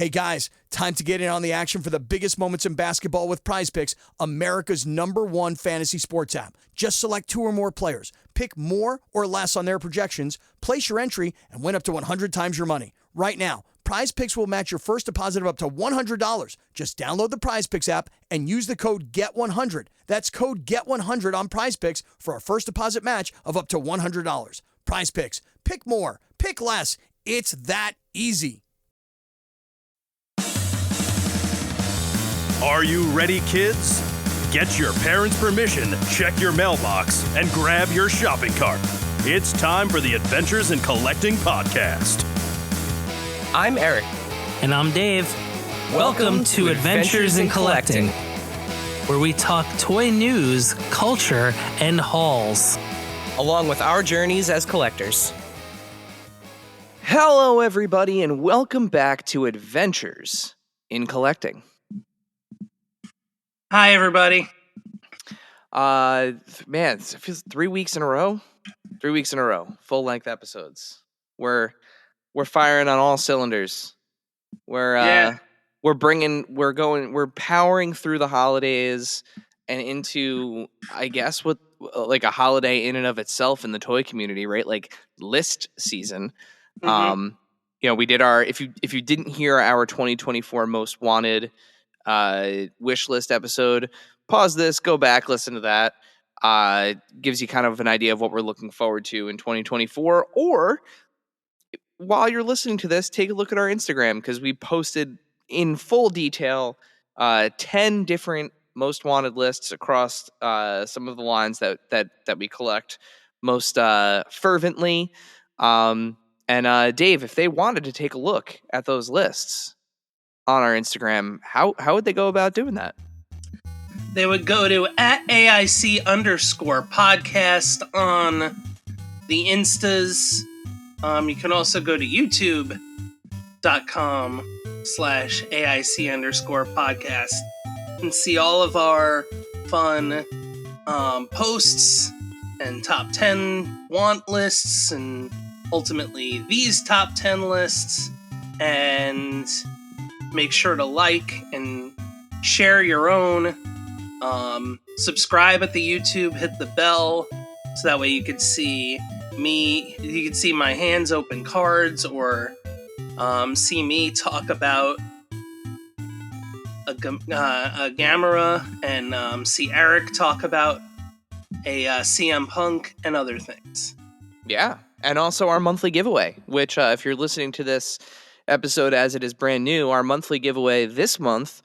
Hey guys, time to get in on the action for the biggest moments in basketball with Prize Picks, America's #1 fantasy sports app. Just select 2 or more players, pick more or less on their projections, place your entry, and win up to 100 times your money. Right now, Prize Picks will match your first deposit of up to $100. Just download the Prize Picks app and use the code GET100. That's code GET100 on Prize Picks for a first deposit match of up to $100. Prize Picks. Pick more. Pick less. It's that easy. Are you ready, kids? Get your parents' permission, check your mailbox, and grab your shopping cart. It's time for the Adventures in Collecting podcast. I'm Erik. And I'm Dave. Welcome to Adventures in Collecting, where we talk toy news, culture, and hauls, along with our journeys as collectors. Hello, everybody, and welcome back to Adventures in Collecting. Hi, everybody. Man, it feels 3 weeks in a row. 3 weeks in a row, full-length episodes. We're firing on all cylinders. We're powering through the holidays and into, I guess, what like a holiday in and of itself in the toy community, right? Like list season. Mm-hmm. We did our if you didn't hear our 2024 most wanted wish list episode, pause this, go back, listen to that. Gives you kind of an idea of what we're looking forward to in 2024. Or while you're listening to this, take a look at our Instagram, because we posted in full detail 10 different most wanted lists across some of the lines that we collect most fervently. And Dave, if they wanted to take a look at those lists on our Instagram, how would they go about doing that? They would go to @AIC_podcast on the Instas. You can also go to youtube.com/AIC_podcast and see all of our fun posts and top 10 want lists and ultimately these top 10 lists. And make sure to like and share your own. Subscribe at the YouTube, hit the bell, so that way you could see me. You could see my hands open cards, or see me talk about a Gamera, and see Erik talk about a CM Punk and other things. Yeah, and also our monthly giveaway, which if you're listening to this episode as it is brand new, our monthly giveaway this month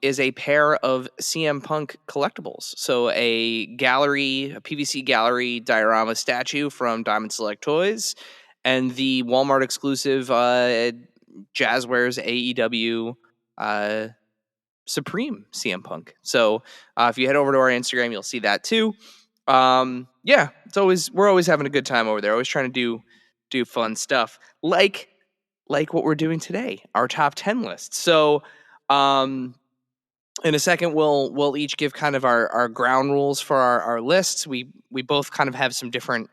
is a pair of CM Punk collectibles. So a PVC gallery diorama statue from Diamond Select Toys, and the Walmart exclusive Jazzwares AEW Supreme CM Punk. So if you head over to our Instagram, you'll see that too. Yeah, we're always having a good time over there. Always trying to do fun stuff like what we're doing today, our top 10 list. So in a second, we'll each give kind of our ground rules for our lists. We both kind of have some different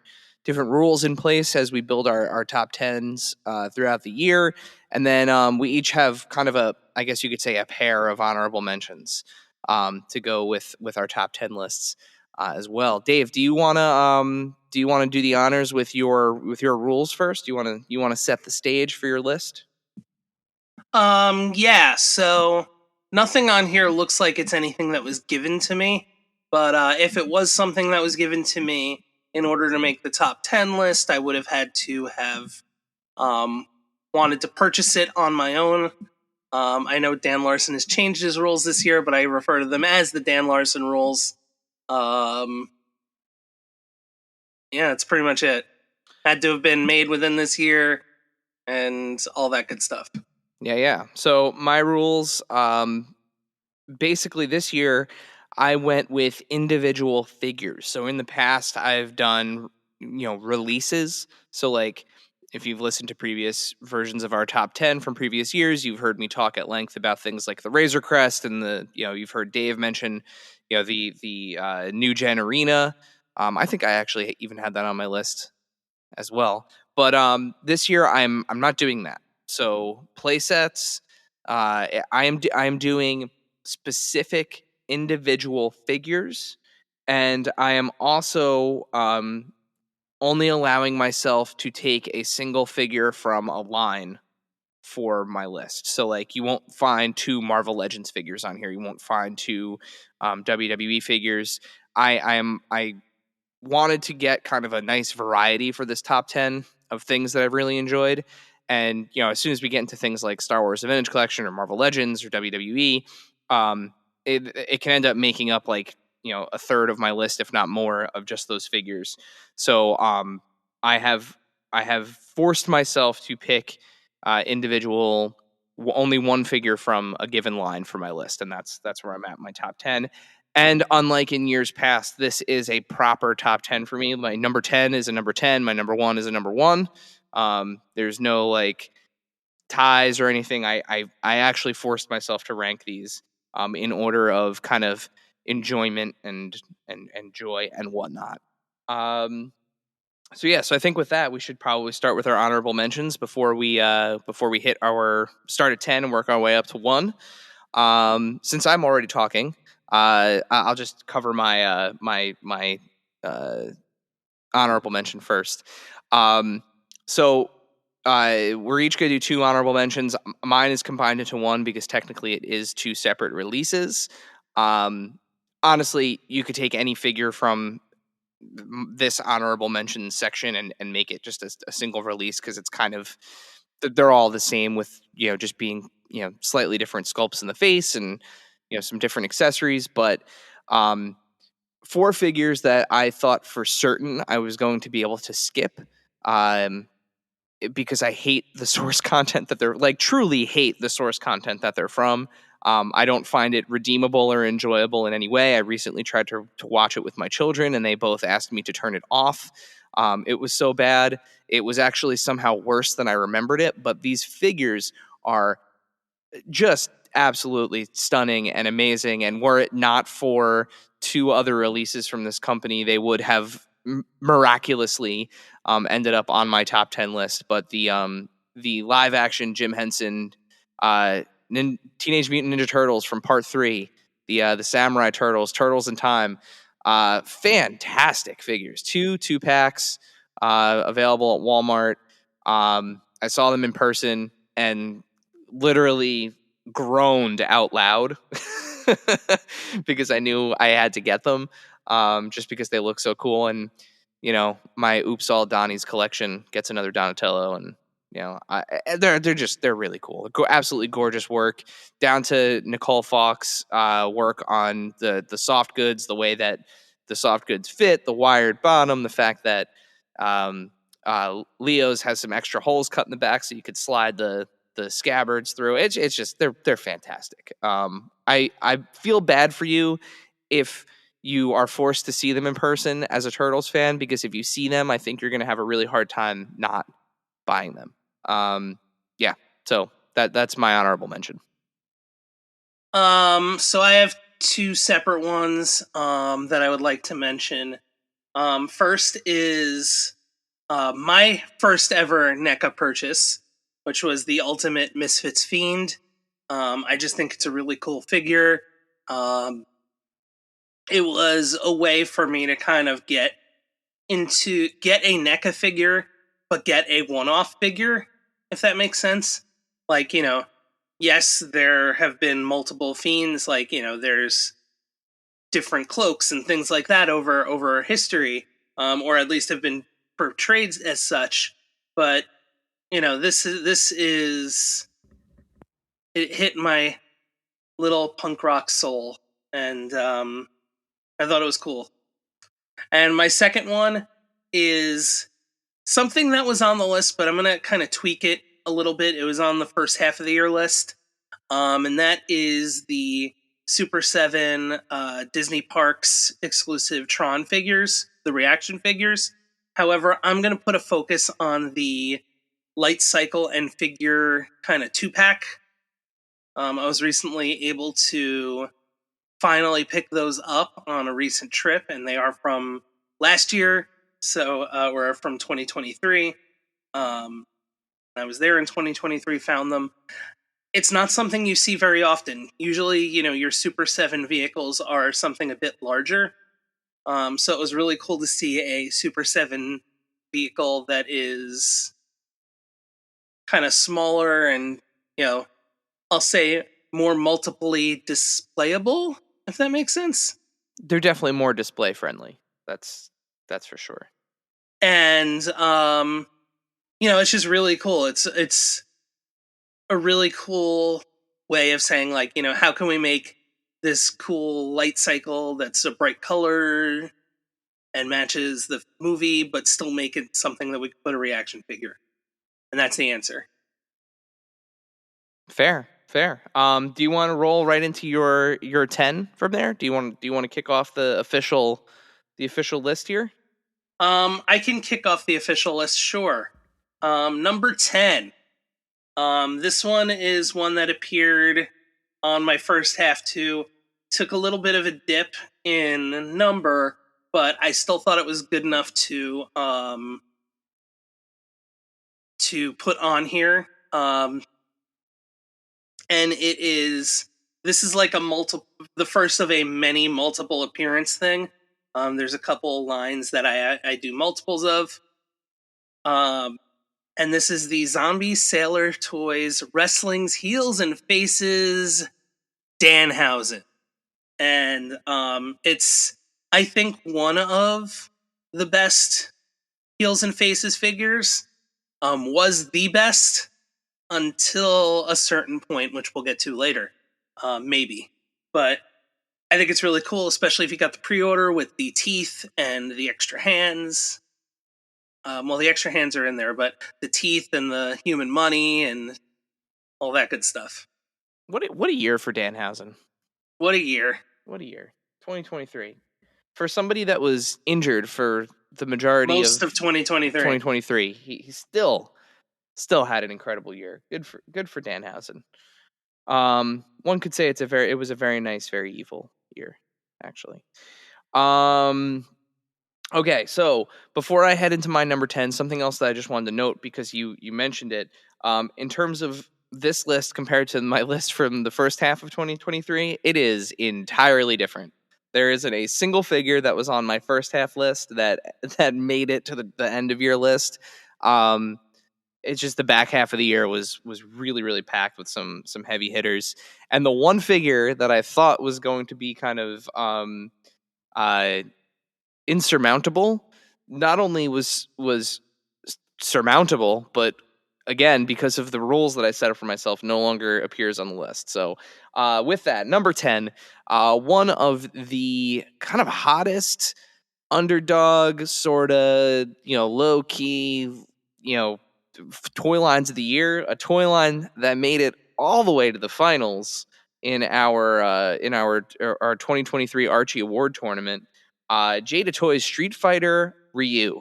rules in place as we build our top 10s throughout the year. And then we each have kind of I guess you could say, a pair of honorable mentions to go with our top 10 lists as well. Dave, do you want to do the honors with your rules first? Do you want to set the stage for your list? Yeah, so nothing on here looks like it's anything that was given to me, but if it was something that was given to me, in order to make the top 10 list, I would have had to have wanted to purchase it on my own. I know Dan Larson has changed his rules this year, but I refer to them as the Dan Larson rules. Yeah, that's pretty much it. Had to have been made within this year and all that good stuff. Yeah. So my rules, basically this year, I went with individual figures. So in the past, I've done, releases. So like, if you've listened to previous versions of our top 10 from previous years, you've heard me talk at length about things like the Razor Crest, and you've heard Dave mention, the New Gen Arena. I think I actually even had that on my list as well. But this year, I'm not doing that. So play sets, I am doing specific individual figures, and I am also only allowing myself to take a single figure from a line for my list. So like you won't find 2 Marvel Legends figures on here. You won't find 2 WWE figures. I wanted to get kind of a nice variety for this top 10 of things that I've really enjoyed. And, as soon as we get into things like Star Wars: The Vintage Collection or Marvel Legends or WWE, um, it can end up making up like, a third of my list, if not more, of just those figures. So I have I have forced myself to pick only one figure from a given line for my list, and that's where I'm at my top 10. And unlike in years past, this is a proper top 10 for me. My number 10 is a number 10. My number 1 is a number 1. There's no like ties or anything. I actually forced myself to rank these in order of kind of enjoyment and joy and whatnot. So I think with that we should probably start with our honorable mentions before we hit our start at 10 and work our way up to 1. Since I'm already talking, I'll just cover my honorable mention first. So we're each going to do 2 honorable mentions. Mine is combined into 1 because technically it is 2 separate releases. Honestly, you could take any figure from this honorable mention section and make it just a single release, because it's kind of, they're all the same with just being slightly different sculpts in the face and some different accessories. But 4 figures that I thought for certain I was going to be able to skip, because I hate the source content that they're like, truly hate the source content that they're from. I don't find it redeemable or enjoyable in any way. I recently tried to watch it with my children, and they both asked me to turn it off. It was so bad. It was actually somehow worse than I remembered it. But these figures are just absolutely stunning and amazing. And were it not for 2 other releases from this company, they would have miraculously ended up on my top 10 list. But the live action Jim Henson Teenage Mutant Ninja Turtles from Part 3, the Samurai Turtles in Time, fantastic figures. 2 packs available at Walmart. I saw them in person and literally groaned out loud because I knew I had to get them, just because they look so cool. And my Oops All Donnie's collection gets another Donatello, and they're really cool. Absolutely gorgeous work, down to Nicole Fox work on the soft goods, the way that the soft goods fit, the wired bottom, the fact that Leo's has some extra holes cut in the back so you could slide the scabbards through. It's just they're fantastic. I feel bad for you if you are forced to see them in person as a Turtles fan, because if you see them, I think you're going to have a really hard time not buying them. Yeah, so that's my honorable mention. So I have 2 separate ones that I would like to mention. First is my first ever NECA purchase, which was the Ultimate Misfits Fiend. I just think it's a really cool figure. It was a way for me to kind of get a NECA figure, but get a one-off figure, if that makes sense. Like, yes, there have been multiple Fiends, like, there's different cloaks and things like that over history, or at least have been portrayed as such. But this is it hit my little punk rock soul, and I thought it was cool. And my second one is something that was on the list, but I'm gonna kind of tweak it a little bit. It was on the first half of the year list, and that is the Super 7 Disney Parks exclusive Tron figures, the reaction figures. However, I'm going to put a focus on the Light Cycle and figure kind of 2-pack. I was recently able to finally pick those up on a recent trip, and they are from last year, so we're from 2023. I was there in 2023, found them. It's not something you see very often. Usually, your Super 7 vehicles are something a bit larger. So it was really cool to see a Super 7 vehicle that is kind of smaller and, I'll say more multiply displayable, if that makes sense. They're definitely more display friendly. That's for sure. And it's just really cool. It's a really cool way of saying, like, how can we make this cool light cycle that's a bright color and matches the movie, but still make it something that we could put a reaction figure. And that's the answer. Fair. Do you want to roll right into your 10 from there? Do you want to kick off the official list here? I can kick off the official list, sure. Number 10. This one is one that appeared on my first half too. Took a little bit of a dip in number, but I still thought it was good enough to put on here. And this is like the first of a many multiple appearance thing. There's a couple lines that I do multiples of. And this is the Zombie Sailor Toys Wrestling's Heels and Faces Danhausen. And it's, I think, one of the best Heels and Faces figures. Was the best until a certain point, which we'll get to later, maybe. But I think it's really cool, especially if you got the pre-order with the teeth and the extra hands. Well, the extra hands are in there, but the teeth and the human money and all that good stuff. What a year for Danhausen. What a year. 2023. For somebody that was injured for the majority Most of 2023. He still had an incredible year. Good for Danhausen. One could say it was a very nice, very evil year, actually. Okay, so before I head into my number 10, something else that I just wanted to note, because you mentioned it, in terms of this list compared to my list from the first half of 2023, it is entirely different. There isn't a single figure that was on my first half list that made it to the end of your list. It's just the back half of the year was really, really packed with some heavy hitters. And the one figure that I thought was going to be kind of insurmountable, not only was surmountable, but again, because of the rules that I set up for myself, no longer appears on the list. So with that, number 10, one of the kind of hottest underdog sort of, low key, toy lines of the year, a toy line that made it all the way to the finals in our 2023 Archie Award tournament. Jada Toys Street Fighter Ryu.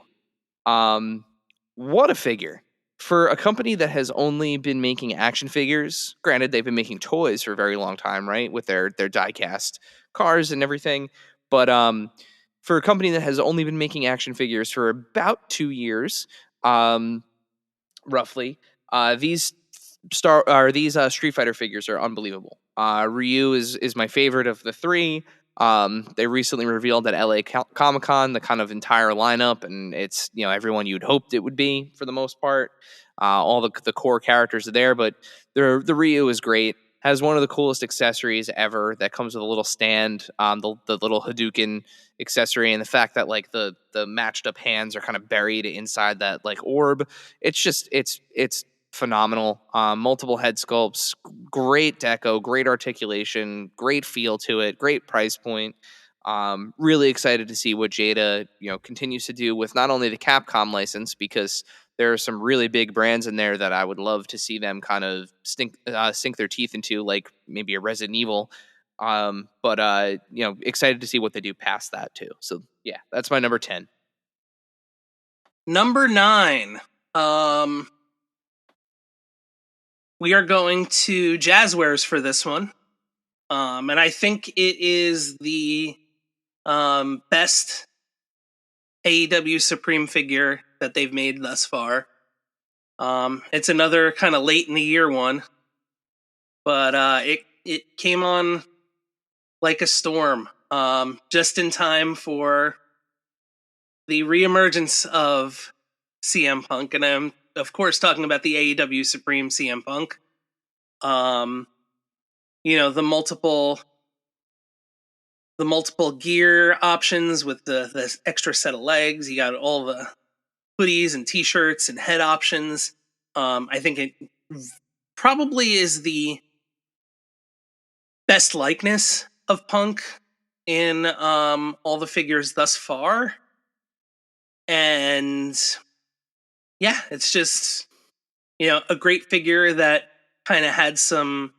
What a figure. For a company that has only been making action figures, granted they've been making toys for a very long time, right, with their die-cast cars and everything, but for a company that has only been making action figures for about 2 years, roughly, these Street Fighter figures are unbelievable. Ryu is my favorite of the three. They recently revealed at LA Comic-Con the kind of entire lineup, and it's everyone you'd hoped it would be for the most part. All the core characters are there, but the Ryu is great. Has one of the coolest accessories ever that comes with a little stand, the little Hadouken accessory, and the fact that like the matched up hands are kind of buried inside that like orb. It's phenomenal. Multiple head sculpts, great deco, great articulation, great feel to it, great price point. Really excited to see what Jada continues to do with not only the Capcom license, because there are some really big brands in there that I would love to see them kind of sink their teeth into, like maybe a Resident Evil. But excited to see what they do past that too. So yeah, that's my number 10. Number 9. We are going to Jazzwares for this one. And I think it is the best AEW Supreme figure that they've made thus far. It's another kind of late in the year one, but it came on like a storm, just in time for the reemergence of CM Punk, and I'm of course talking about the AEW Supreme CM Punk. The multiple gear options with the extra set of legs. You got all the hoodies and t-shirts and head options. I think it probably is the best likeness of Punk in all the figures thus far. And yeah, it's just, a great figure that kind of had some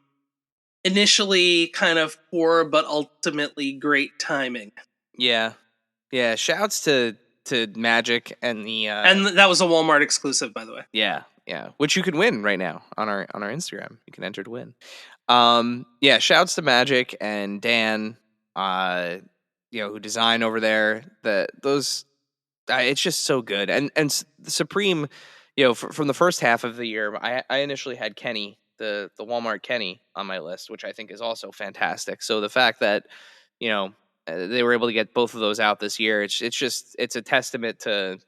initially kind of poor but ultimately great timing. Yeah. Shouts to Magic and the And that was a Walmart exclusive, by the way. yeah, which you can win right now on our Instagram. You can enter to win. Shouts to Magic and Dan, who design over there. It's just so good. And the Supreme, from the first half of the year, I initially had Kenny, the Walmart Kenny on my list, which I think is also fantastic. So the fact that, they were able to get both of those out this year, it's a testament to,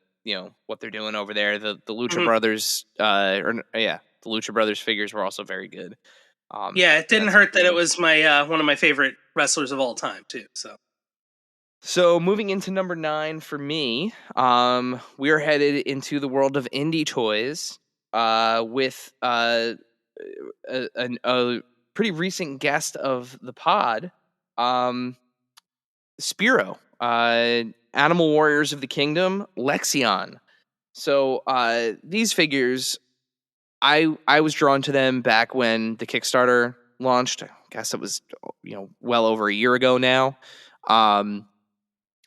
what they're doing over there. The Lucha Brothers, the Lucha Brothers figures were also very good. It didn't hurt that it was my one of my favorite wrestlers of all time too. So moving into number 9 for me, we are headed into the world of indie toys with a pretty recent guest of the pod, Spiro, Animal Warriors of the Kingdom, Lexion. So these figures, I was drawn to them back when the Kickstarter launched. I guess it was well over a year ago now.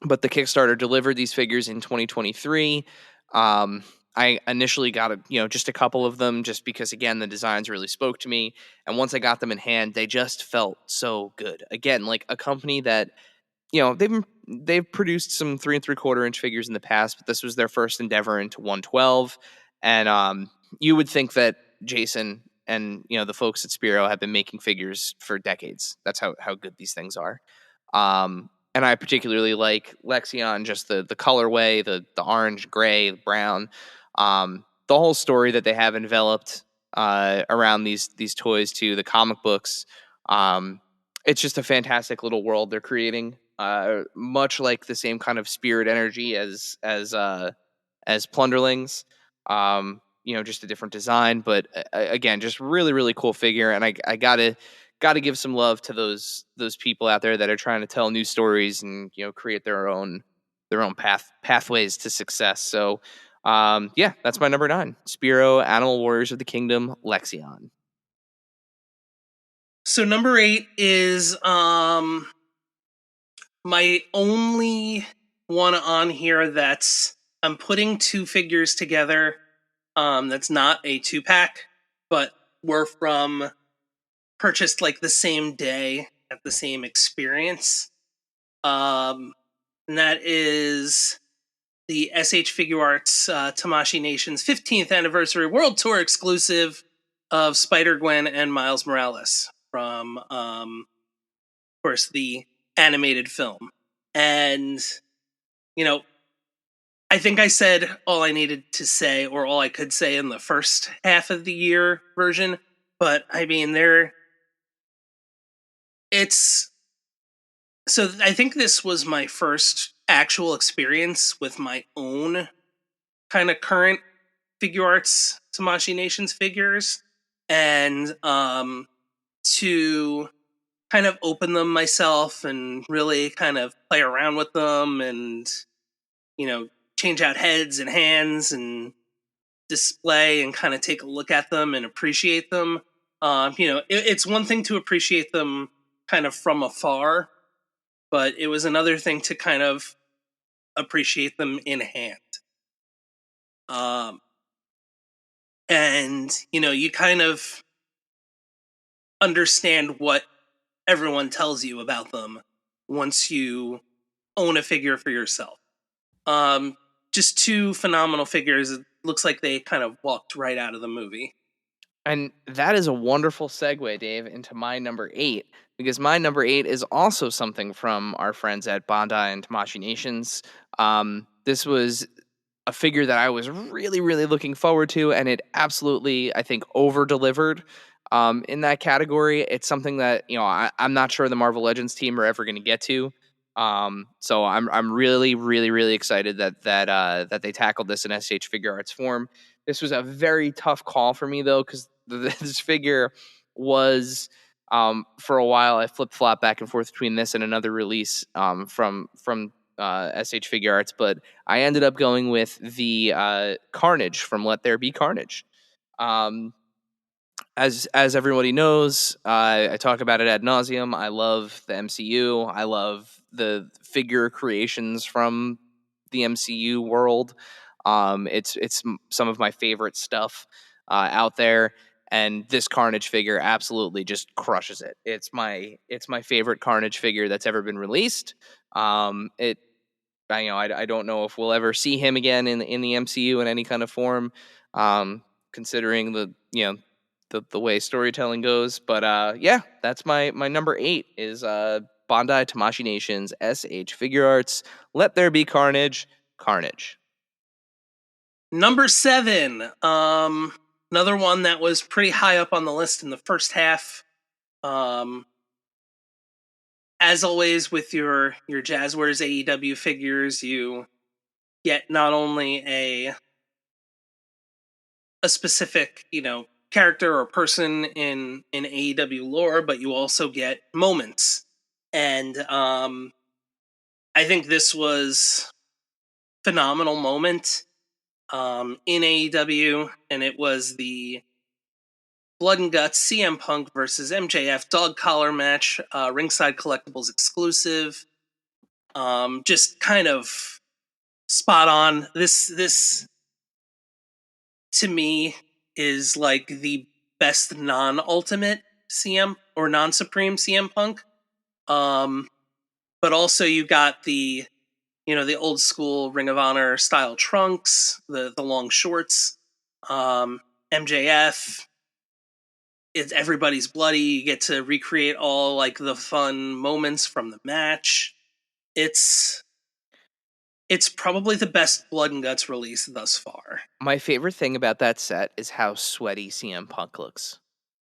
But the Kickstarter delivered these figures in 2023. I initially got just a couple of them just because, again, the designs really spoke to me. And once I got them in hand, they just felt so good. Again, like a company that, they've produced some 3 3/4 inch figures in the past, but this was their first endeavor into 112. And you would think that Jason and, the folks at Spiro have been making figures for decades. That's how good these things are. And I particularly like Lexion, just the colorway, the orange, gray, brown, the whole story that they have enveloped around these toys too, the comic books. It's just a fantastic little world they're creating, much like the same kind of spirit energy as Plunderlings. Just a different design, but again, just really, really cool figure. And I gotta give some love to those people out there that are trying to tell new stories and create their own pathways to success. So that's my number 9, Spiro, Animal Warriors of the Kingdom, Lexion. So number 8 is my only one on here that's I'm putting 2 figures together. That's not a 2-pack, but were purchased like the same day at the same experience. And that is the SH Figure Arts Tamashii Nation's 15th anniversary World Tour exclusive of Spider-Gwen and Miles Morales from, of course, the animated film. And, I think I said all I needed to say, or all I could say in the first half of the year version. But I mean, so I think this was my first actual experience with my own kind of current Figure Arts Tamashii Nations figures, and to kind of open them myself and really kind of play around with them and change out heads and hands and display and kind of take a look at them and appreciate them. It's one thing to appreciate them kind of from afar, but it was another thing to kind of appreciate them in hand. And you kind of understand what everyone tells you about them once you own a figure for yourself. Just 2 phenomenal figures. looks like they kind of walked right out of the movie. And that is a wonderful segue, Dave, into my number 8, because my number 8 is also something from our friends at Bondi and Tamashii Nations. This was a figure that I was really, really looking forward to, and it absolutely, I think, over-delivered in that category. It's something that, I'm not sure the Marvel Legends team are ever going to get to. So I'm really, really, really excited that they tackled this in SH Figure Arts form. This was a very tough call for me, though, because this figure was, for a while, I flip-flop back and forth between this and another release from SH Figure Arts, but I ended up going with the Carnage from Let There Be Carnage. As everybody knows, I talk about it ad nauseum. I love the MCU. I love the figure creations from the MCU world. It's some of my favorite stuff out there, and this Carnage figure absolutely just crushes it. It's my favorite Carnage figure that's ever been released. I don't know if we'll ever see him again in the MCU in any kind of form, considering the way storytelling goes. But yeah, that's my number 8 is Bondi Tamashii Nations SH Figure Arts. Let There Be Carnage. Carnage. Number 7, another one that was pretty high up on the list in the first half. As always with your Jazzwares AEW figures, you get not only a specific, character or person in AEW lore, but you also get moments. And I think this was a phenomenal moment in AEW, and it was the Blood and Guts CM Punk versus MJF dog collar match, Ringside Collectibles exclusive. Just kind of spot on. This to me is like the best non-ultimate CM or non-supreme CM Punk. But also you got the old school Ring of Honor style trunks, the long shorts, MJF. It's everybody's bloody. You get to recreate all like the fun moments from the match. It's probably the best Blood and Guts release thus far. My favorite thing about that set is how sweaty CM Punk looks.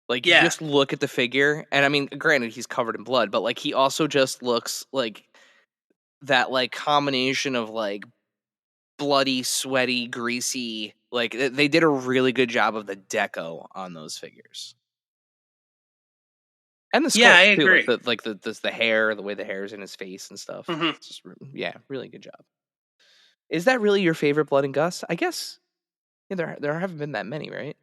Like, you Yeah. just look at the figure, and I mean, granted, he's covered in blood, but like, he also just looks like that, like, combination of like bloody, sweaty, greasy. Like, they did a really good job of the deco on those figures. And the sculpt, Yeah, I too, agree. the hair, the way the hair is in his face and stuff. Mhm. It's just, really good job. Is that really your favorite Blood and Guts? I guess there haven't been that many, right?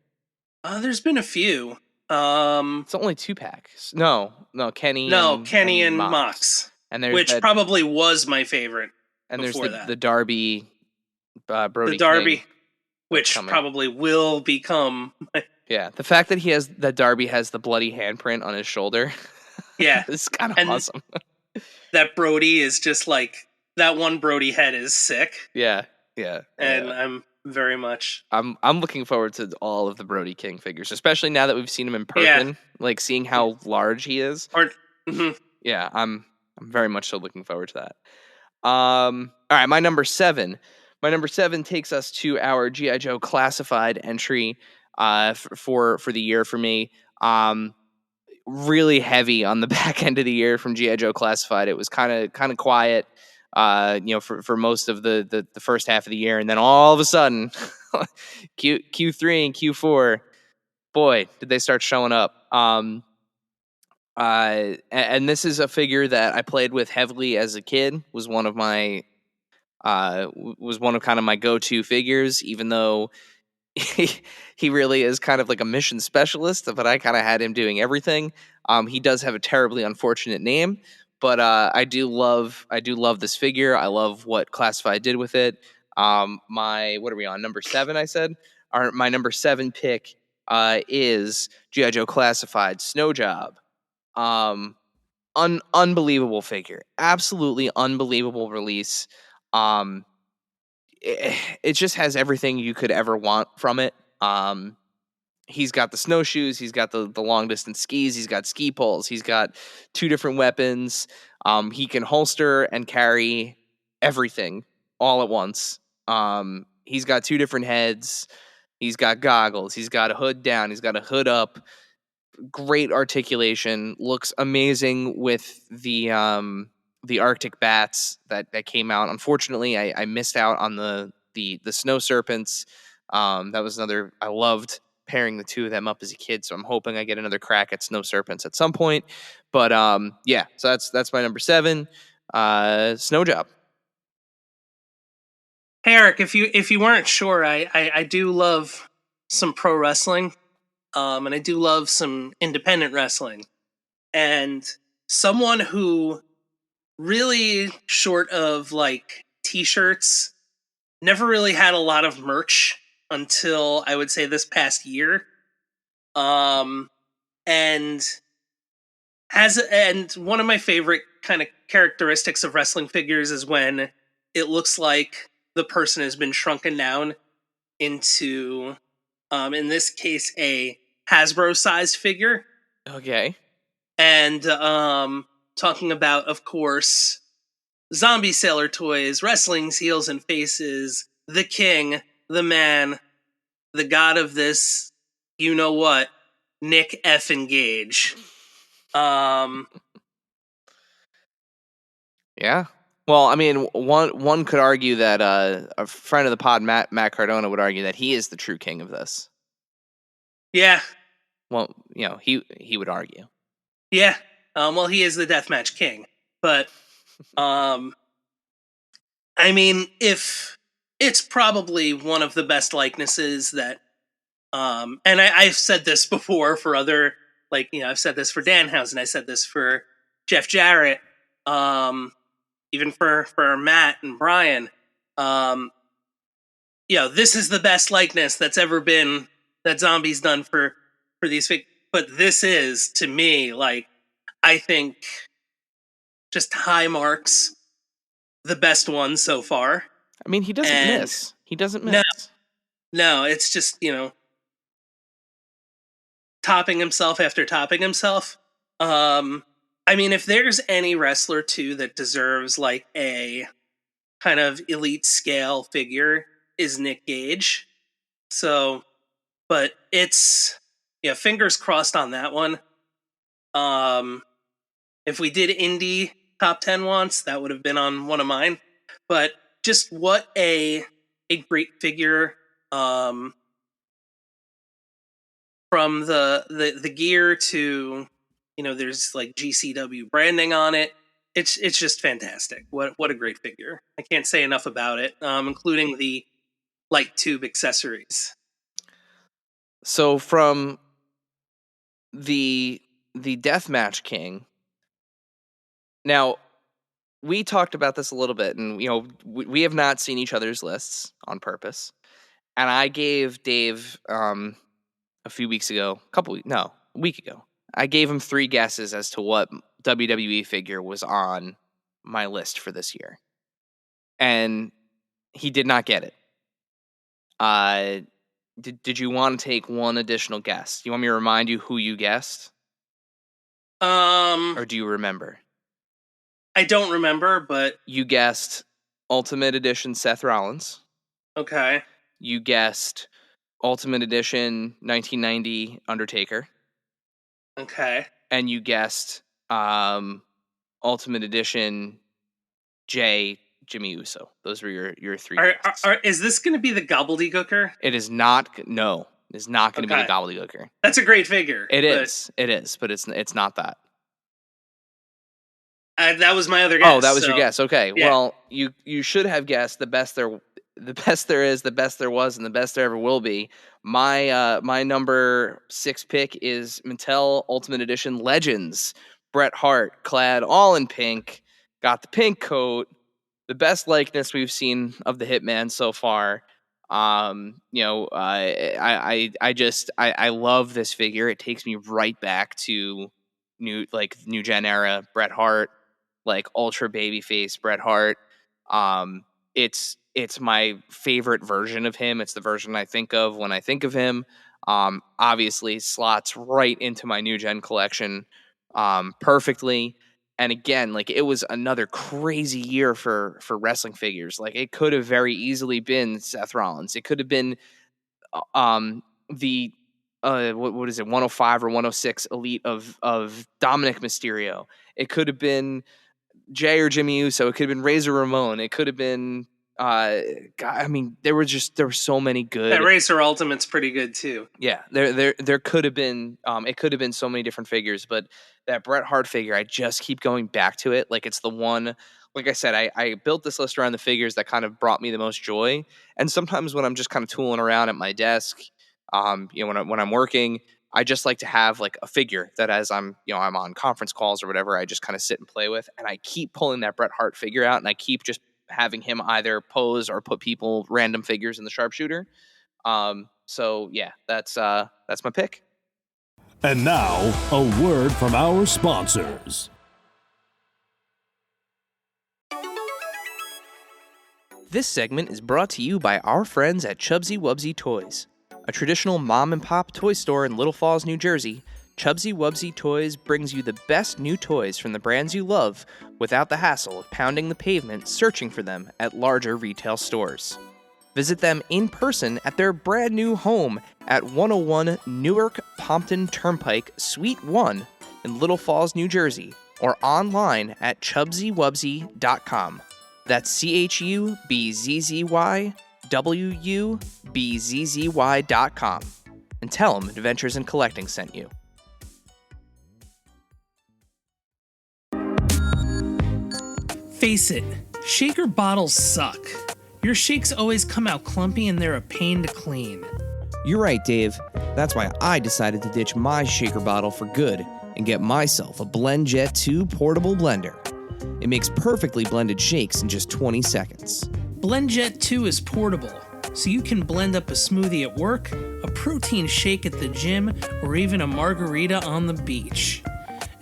There's been a few. It's only 2-packs. No, Kenny and Mox. Mox, And there's which probably was my favorite. and there's before that. the Darby, Brody The Darby, King which coming. probably will become. Yeah, the fact that Darby has the bloody handprint on his shoulder. Yeah, it's kind of and awesome. that Brody is just like that one Brody head is sick. Yeah. And I'm very much. I'm looking forward to all of the Brody King figures, especially now that we've seen him in person. Yeah. Like, seeing how large he is. Mhm. Yeah, I'm very much so looking forward to that. All right, my number 7. My number 7 takes us to our G.I. Joe classified entry for the year for me. Really heavy on the back end of the year from G.I. Joe classified. It was kind of quiet, for most of the first half of the year, and then all of a sudden, Q3 and Q4, boy, did they start showing up. And this is a figure that I played with heavily as a kid. Was one of kind of my go-to figures, even though he really is kind of like a mission specialist, but I kind of had him doing everything. He does have a terribly unfortunate name, but I do love this figure. I love what Classified did with it. What are we on? Number 7, I said. My number 7 pick is G.I. Joe Classified Snow Job. Unbelievable figure, absolutely unbelievable release. it just has everything you could ever want from it. He's got the snowshoes, he's got the long distance skis, he's got ski poles, he's got 2 different weapons. He can holster and carry everything all at once. He's got 2 different heads. He's got goggles. He's got a hood down. He's got a hood up. Great articulation. Looks amazing with the Arctic bats that came out. Unfortunately, I missed out on the snow serpents. That was another. I loved pairing the 2 of them up as a kid, so I'm hoping I get another crack at snow serpents at some point. But yeah, so that's my number 7. Snow job. Hey, Eric, if you weren't sure, I do love some pro wrestling, and I do love some independent wrestling, and someone who really, short of like t-shirts, never really had a lot of merch until I would say this past year, and one of my favorite kind of characteristics of wrestling figures is when it looks like the person has been shrunken down into, in this case, a Hasbro sized figure. Okay. And talking about, of course, Zombie Sailor Toys, Wrestling's Heels and Faces, the King, the Man, the God of this, you know what, Nick effing Gage. Yeah. Well, I mean, one could argue that a friend of the pod, Matt Cardona, would argue that he is the true king of this. Yeah. Well, he would argue. Yeah. Well, he is the Deathmatch King, but I mean, if it's probably one of the best likenesses that, and I've said this before for other, like, I've said this for Danhausen, I said this for Jeff Jarrett, even for Matt and Brian. This is the best likeness that's ever been that Zombie's done for these figures. But this is, to me, like, I think just high marks, the best one so far. I mean, he doesn't miss. He doesn't miss. No, it's just, topping himself after topping himself. I mean, if there's any wrestler too that deserves like a kind of elite scale figure, is Nick Gage. So, but it's, fingers crossed on that one. If we did indie top 10 once, that would have been on one of mine. But just what a great figure. From the gear to, there's like GCW branding on it. It's just fantastic. What a great figure. I can't say enough about it, including the light tube accessories. So from the Deathmatch King, now we talked about this a little bit, and we have not seen each other's lists on purpose. And I gave Dave a week ago, I gave him 3 guesses as to what WWE figure was on my list for this year, and he did not get it. Did you want to take one additional guess? Do you want me to remind you who you guessed? Or do you remember? I don't remember, but you guessed Ultimate Edition Seth Rollins. Okay. You guessed Ultimate Edition 1990 Undertaker. Okay. And you guessed Ultimate Edition Jimmy Uso. Those were your 3 guesses. Is this going to be the gobbledygooker? It is not. No, it is not going to be the gobbledygooker. That's a great figure. It is, but it's not that. That was my other guess. Oh, that was your guess. Okay. Yeah. Well, you should have guessed the best there is, the best there was, and the best there ever will be. My number 6 pick is Mattel Ultimate Edition Legends. Bret Hart, clad all in pink, got the pink coat, the best likeness we've seen of the Hitman so far. I love this figure. It takes me right back to new gen era Bret Hart, like ultra babyface Bret Hart. it's my favorite version of him. It's the version I think of when I think of him. Obviously slots right into my new gen collection perfectly. And again, like, it was another crazy year for wrestling figures. Like, it could have very easily been Seth Rollins. It could have been the what is it, 105 or 106 Elite of Dominic Mysterio. It could have been Jay or Jimmy Uso. It could have been Razor Ramon. It could have been God, I mean, there were so many good. That Racer Ultimate's pretty good too. Yeah, there could have been it could have been so many different figures, but that Bret Hart figure, I just keep going back to it. Like, it's the one. Like I said, I built this list around the figures that kind of brought me the most joy. And sometimes when I'm just kind of tooling around at my desk, when I'm working, I just like to have like a figure that, as I'm on conference calls or whatever, I just kind of sit and play with. And I keep pulling that Bret Hart figure out, and I keep just having him either pose or put random figures in the sharpshooter. So yeah, that's my pick. And now, a word from our sponsors. This segment is brought to you by our friends at Chubsy Wubsy Toys. A traditional mom-and-pop toy store in Little Falls, New Jersey, Chubsy Wubsy Toys brings you the best new toys from the brands you love without the hassle of pounding the pavement searching for them at larger retail stores. Visit them in person at their brand new home at 101 Newark Pompton Turnpike, Suite 1 in Little Falls, New Jersey, or online at chubsywubsy.com. That's CHUBZZYWUBZZY.com. And tell them Adventures in Collecting sent you. Face it, shaker bottles suck. Your shakes always come out clumpy and they're a pain to clean. You're right, Dave. That's why I decided to ditch my shaker bottle for good and get myself a BlendJet 2 portable blender. It makes perfectly blended shakes in just 20 seconds. BlendJet 2 is portable, so you can blend up a smoothie at work, a protein shake at the gym, or even a margarita on the beach.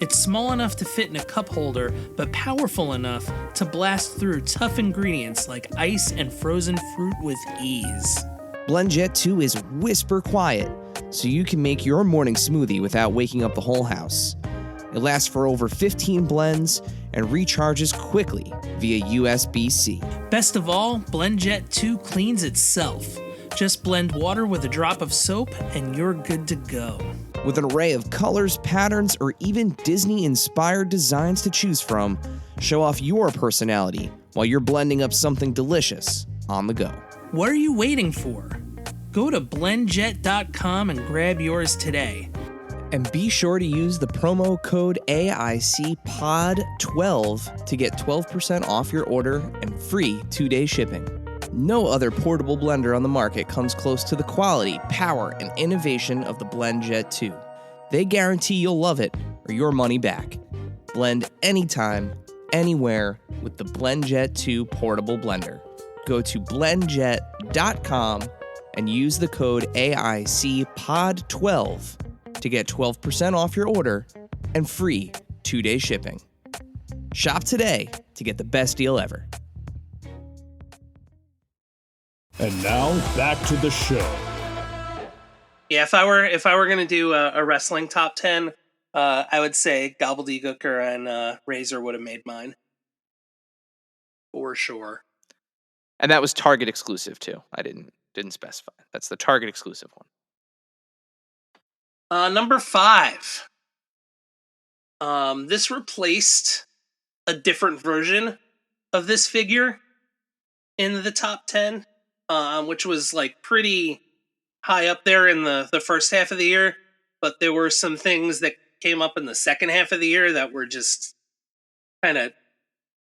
It's small enough to fit in a cup holder, but powerful enough to blast through tough ingredients like ice and frozen fruit with ease. BlendJet 2 is whisper quiet, so you can make your morning smoothie without waking up the whole house. It lasts for over 15 blends and recharges quickly via USB-C. Best of all, BlendJet 2 cleans itself. Just blend water with a drop of soap and you're good to go. With an array of colors, patterns, or even Disney-inspired designs to choose from, show off your personality while you're blending up something delicious on the go. What are you waiting for? Go to blendjet.com and grab yours today. And be sure to use the promo code AICPOD12 to get 12% off your order and free 2-day shipping. No other portable blender on the market comes close to the quality, power, and innovation of the BlendJet 2. They guarantee you'll love it or your money back. Blend anytime, anywhere with the BlendJet 2 portable blender. Go to blendjet.com and use the code AICPOD12 to get 12% off your order and free 2-day shipping. Shop today to get the best deal ever. And now, back to the show. Yeah, if I were gonna do a wrestling top 10, I would say Gobbledygooker and Razor would have made mine for sure. And that was Target exclusive too. I didn't specify. That's the Target exclusive one. Number 5. This replaced a different version of this figure in the top 10, which was like pretty high up there in the first half of the year. But there were some things that came up in the second half of the year that were just kind of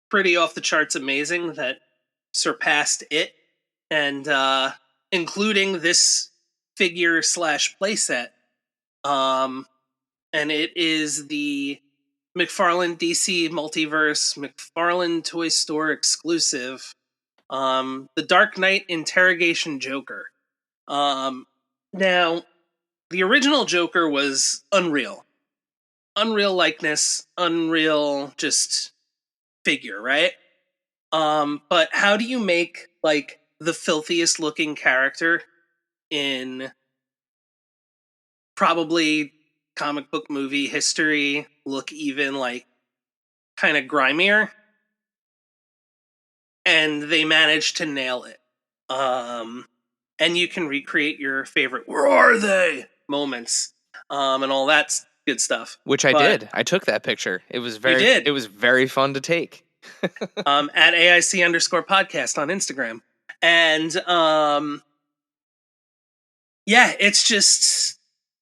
pretty off the charts amazing that surpassed it. And including this figure / playset. And it is the McFarlane DC Multiverse McFarlane Toy Store exclusive, the Dark Knight Interrogation Joker. Now, the original Joker was unreal likeness, unreal just figure, right? But how do you make like the filthiest looking character in probably comic book movie history look even like kind of grimier? And they managed to nail it. And you can recreate your favorite "where are they" moments, and all that good stuff. Which I But did. I took that picture. It was you did it was very fun to take. at AIC_podcast on Instagram, and yeah, it's just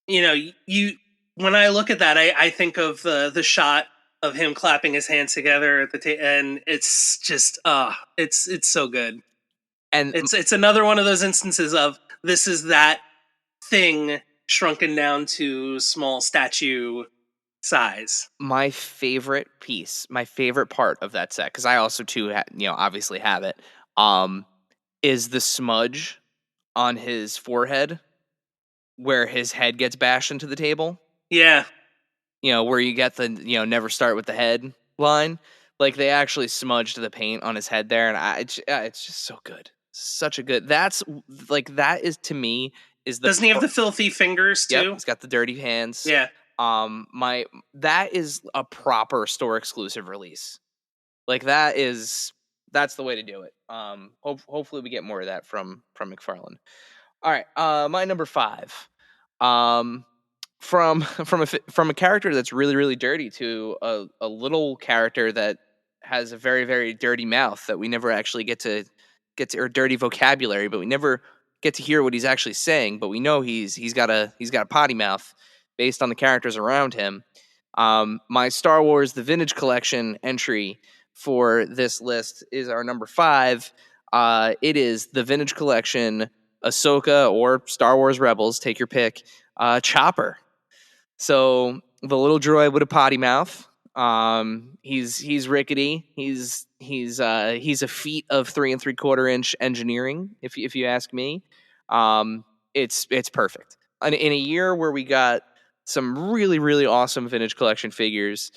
you. When I look at that, I think of the shot of him clapping his hands together at the and it's just it's so good. And It's another one of those instances of this is that thing shrunken down to small statue size. my favorite piece, my favorite part of that set, because I also too, obviously have it, is the smudge on his forehead where his head gets bashed into the table. Yeah, Where you get the never start with the head line. Like they actually smudged the paint on his head there, and it's just so good. Such a good. That's like that is to me is the doesn't he have the filthy fingers Yep, too? he's got the dirty hands. Yeah. My that is a proper store exclusive release. Like that's the way to do it. Hopefully we get more of that from McFarlane. All right, my number 5. From a character that's really really dirty to a little character that has a very very dirty mouth that we never actually get to or dirty vocabulary, but we never get to hear what he's actually saying, but we know he's got a potty mouth based on the characters around him. My Star Wars The Vintage Collection entry for this list is our number 5. It is The Vintage Collection Ahsoka or Star Wars Rebels, take your pick, Chopper. So the little droid with a potty mouth. He's rickety. He's a feat of 3 3/4 inch engineering, if you ask me. It's perfect. In a year where we got some really really awesome vintage collection figures,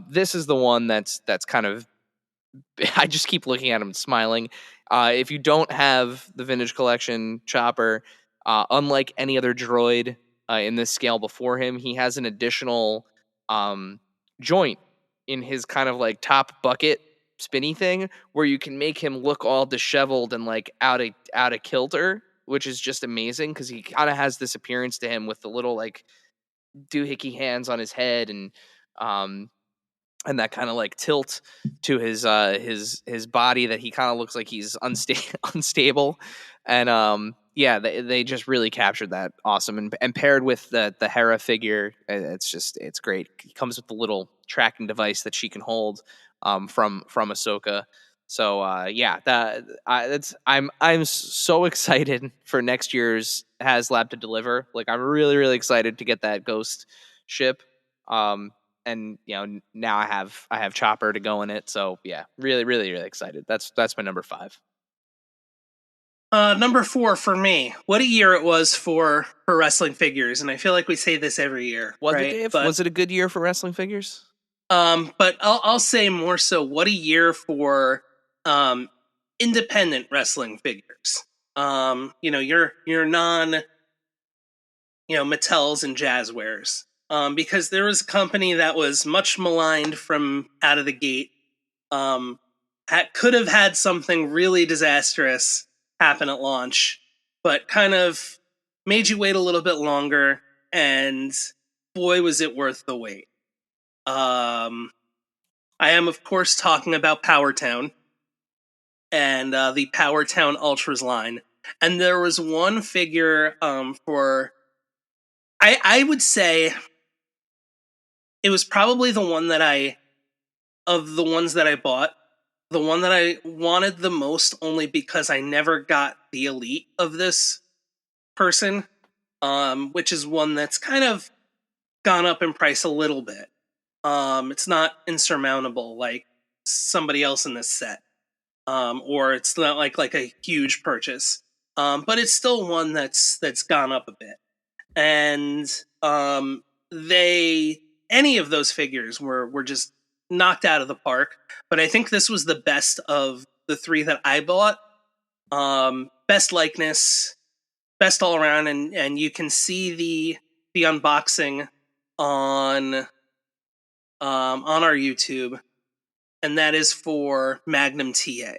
this is the one that's kind of I just keep looking at him and smiling. If you don't have the vintage collection Chopper, unlike any other droid in this scale before him, he has an additional joint in his kind of like top bucket spinny thing where you can make him look all disheveled and like out of kilter, which is just amazing because he kind of has this appearance to him with the little like doohickey hands on his head um and that kind of like tilt to his body that he kind of looks like he's unstable, and yeah, they just really captured that awesome, and paired with the Hera figure, it's great. He comes with the little tracking device that she can hold from Ahsoka. So yeah, I'm so excited for next year's HasLab to deliver. Like I'm really really excited to get that Ghost ship. And now I have Chopper to go in it, so yeah, really really really excited. That's my number 5. Number 4 for me. What a year it was for wrestling figures, and I feel like we say this every year, Was right? it, Dave? But, Was it a good year for wrestling figures? but I'll say more so. What a year for independent wrestling figures. Your non Mattels and Jazzwares. Because there was a company that was much maligned from out of the gate. Could have had something really disastrous happen at launch, but kind of made you wait a little bit longer, and boy, was it worth the wait. I am, of course, talking about Powertown and the Powertown Ultras line. And there was one figure for... I would say it was probably the one that of the ones that I bought, the one that I wanted the most only because I never got the elite of this person, which is one that's kind of gone up in price a little bit. It's not insurmountable like somebody else in this set, or it's not like a huge purchase, but it's still one that's gone up a bit. And any of those figures were just knocked out of the park. But I think this was the best of the 3 that I bought. Best likeness, best all around, and you can see the unboxing on our YouTube, and that is for Magnum TA.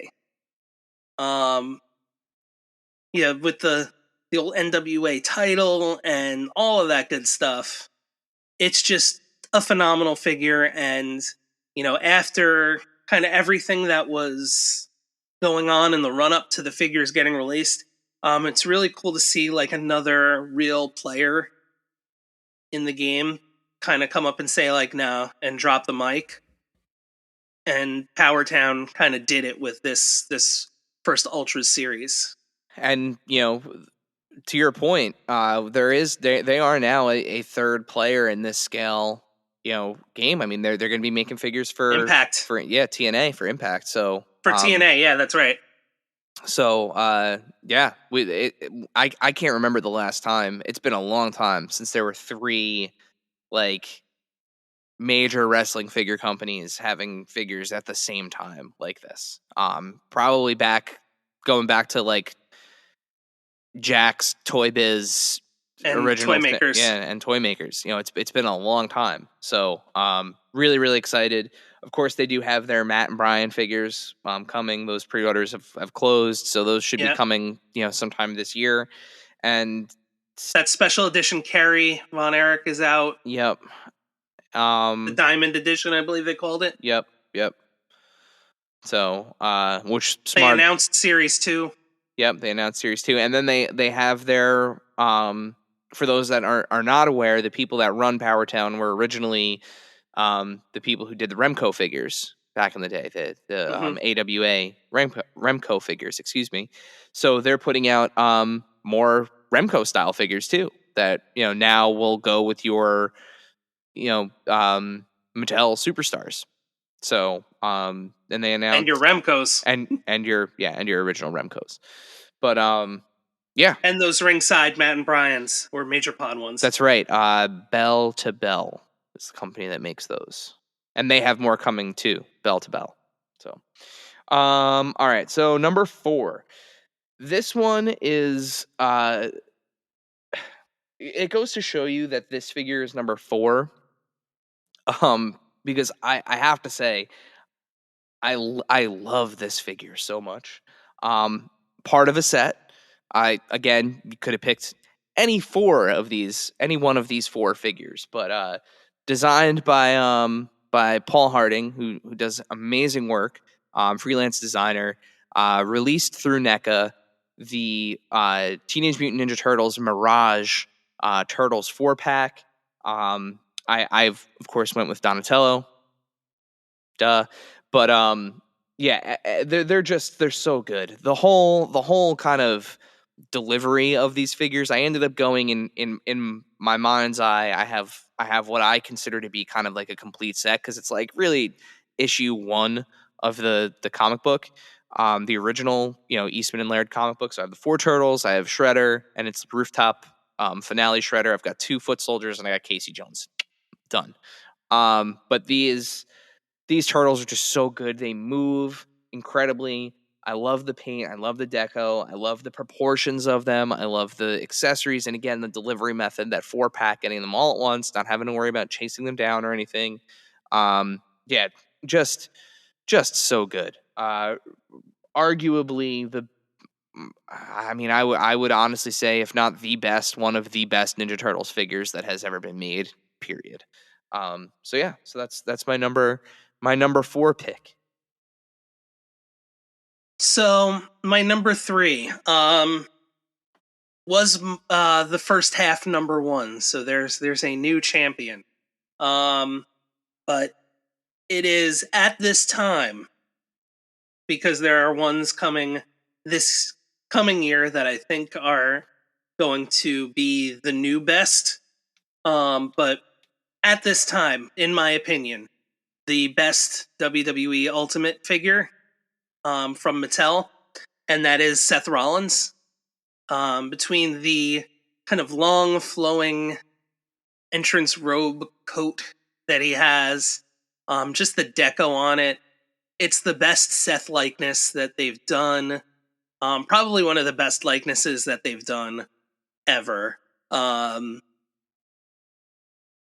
Yeah, with the old NWA title and all of that good stuff. It's just a phenomenal figure, and after kind of everything that was going on in the run up to the figures getting released, it's really cool to see like another real player in the game kind of come up and say like no and drop the mic. And Power Town kind of did it with this first Ultras series. And to your point, they are now a third player in this scale game. I mean, they're going to be making figures for Impact, for TNA, for Impact. So for TNA, yeah, that's right. So I can't remember the last time. It's been a long time since there were 3 like major wrestling figure companies having figures at the same time like this. Probably going back to like Jack's Toy Biz and original Toy Makers. and Toy Makers. It's been a long time. So really, really excited. Of course, they do have their Matt and Brian figures coming. Those pre-orders have closed, so those should be coming sometime this year. And that special edition Kerry Von Erich is out. Yep. The Diamond Edition, I believe they called it. Yep. So, which smart. They announced Series 2. Yep, they announced Series 2. And then they have their, for those that are not aware, the people that run Power Town were originally the people who did the Remco figures back in the day, the AWA Remco figures, excuse me. So they're putting out more Remco style figures too that now will go with your Mattel Superstars. So and they announced and your Remcos and your original Remcos. But and those ringside Matt and Brian's or Major Pod ones. That's right. Bell to Bell is the company that makes those, and they have more coming too. Bell to Bell. So, all right. So number 4, this one is it goes to show you that this figure is number 4. Because I have to say, I love this figure so much. Part of a set. You could have picked any one of these 4 figures, but designed by Paul Harding, who does amazing work, freelance designer, released through NECA, the Teenage Mutant Ninja Turtles Mirage Turtles 4-pack. I've of course went with Donatello, duh, but they're so good. The whole kind of delivery of these figures, I ended up going in my mind's eye. I have what I consider to be kind of like a complete set, because it's like really issue 1 of the comic book, the original Eastman and Laird comic book. So I have the 4 turtles, I have Shredder, and it's rooftop finale Shredder. I've got 2 foot soldiers, and I got Casey Jones. Done. But these turtles are just so good. They move incredibly. I love the paint. I love the deco. I love the proportions of them. I love the accessories. And again, the delivery method, that 4-pack, getting them all at once, not having to worry about chasing them down or anything. Just so good. Arguably I would honestly say, if not the best, one of the best Ninja Turtles figures that has ever been made, period. So that's my number 4 pick. So my number 3 was the first half number 1. So there's a new champion. But it is at this time, because there are ones coming this coming year that I think are going to be the new best. But at this time, in my opinion, the best WWE Ultimate figure from Mattel, and that is Seth Rollins. Between the kind of long flowing entrance robe coat that he has, Just the deco on it. It's the best Seth likeness that they've done. Probably one of the best likenesses that they've done ever.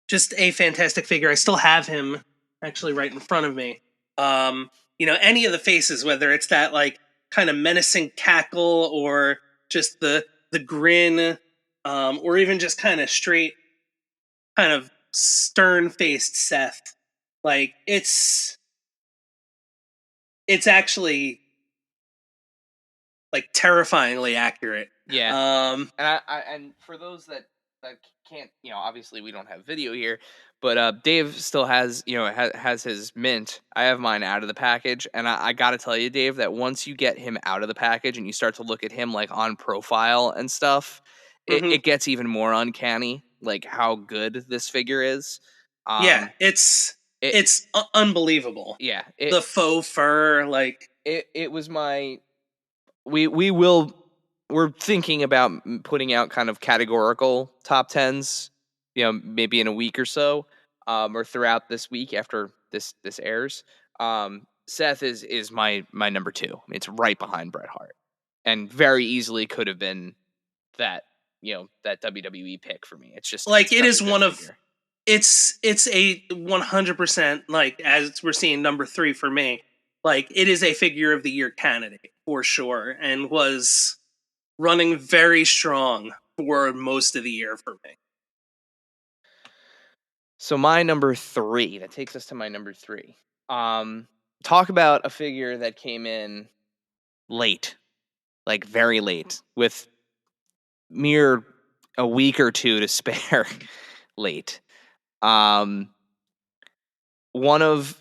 Just a fantastic figure. I still have him actually right in front of me. Any of the faces, whether it's that like kind of menacing cackle or just the grin, or even just kind of straight, kind of stern faced Seth. Like it's actually like terrifyingly accurate. Yeah. And for those that can't, obviously we don't have video here, but Dave still has, has his mint. I have mine out of the package, and I got to tell you, Dave, that once you get him out of the package and you start to look at him like on profile and stuff, Mhm. it gets even more uncanny, like how good this figure is. Yeah, It it's unbelievable. yeah, The faux fur, like it was my we're thinking about putting out kind of categorical top tens, maybe in a week or so, or throughout this week after this airs. Seth is my number two. It's right behind Bret Hart, and very easily could have been that that WWE pick for me. It's it such is a good one of figure. it's a 100%, like, as we're seeing, number 3 for me. Like, it is a figure of the year candidate for sure, and was running very strong for most of the year for me. So my number three, that takes us to my number three. Talk about a figure that came in late, like very late, with mere a week or two to spare. Late. Um, one of